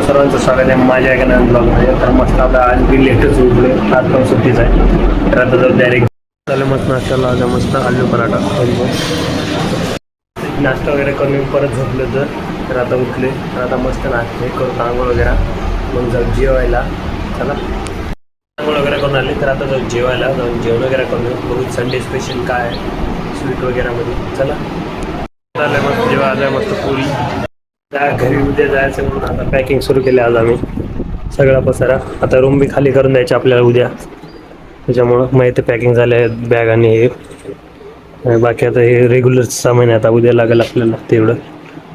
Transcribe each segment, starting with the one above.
सर्वांचं स्वागत आहे माझ्या एका नवीन ब्लॉगमध्ये. तर मस्त आपला आज बी लेटेस्ट उठले, आज पण सुट्टीच आहे. तर आता जर डायरेक्ट झालं मस्त नाश्त्याला आज मस्त आलू पराठा नाश्ता वगैरे करून परत झोपलं तर आता उठले. तर आता मस्त नाश्ते करून आंघोळ वगैरे मग जाऊ जेवायला. चला आंघोळ वगैरे करून आले तर आता जाऊ जेवायला, जाऊन जेवण वगैरे करून बघू संडे स्पेशल काय आहे स्वीट वगैरेमध्ये. चला झालं मस्त जेव्हा आज आहे मस्त पुरी. घरी उद्या जायचं म्हणून आता पॅकिंग सुरू केली आज आम्ही. सगळा पसारा आता रूम बी खाली करून द्यायची आपल्याला उद्या, त्याच्यामुळं मग इथे पॅकिंग झाले आहेत बॅग आणि हे बाकी आता हे रेग्युलर सामान आहे. आता उद्या लागेल आपल्याला तेवढं,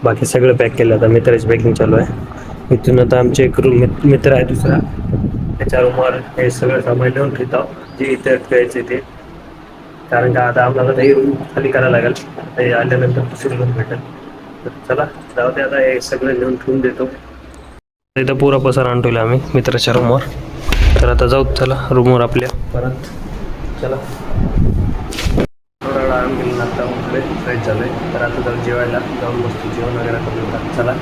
बाकी सगळं पॅक केलं. आता मित्राची पॅकिंग चालू आहे. इथून आता आमचे एक रूम मित्र आहे दुसरा, त्याच्या रूमवर हे सगळं सामान लिहून ठेवतो जे इथे ठेवायचे ते, कारण का आता आपल्याला ते रूम खाली करायला लागेल. ते आल्यानंतर दुसरी रूम भेटेल. तर चला जाऊ दे, आता हे सगळं लिहून ठेवून देतो. इथं पुरा पसारा आणून ठेवला आम्ही मित्राच्या रूमवर. तर आता जाऊ चला रूमवर आपल्या परत. चला थोडा वेळा आराम केला, आता उठले फ्रेश झाले. तर आता जाऊ जेवायला, जाऊन मस्त जेवण वगैरे करून चला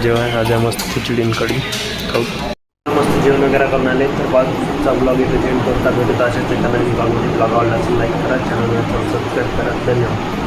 जेवण आज मस्त खिचडी कढी खाऊ. मस्त जेवण वगैरे करून आले. तर बाजूचा ब्लॉग इथे जेवण करता भेटत असेल. त्या चॅनल ब्लॉगमध्ये ब्लॉग आवडला असेल लाईक करा, चॅनलला सबस्क्राईब करा. धन्यवाद.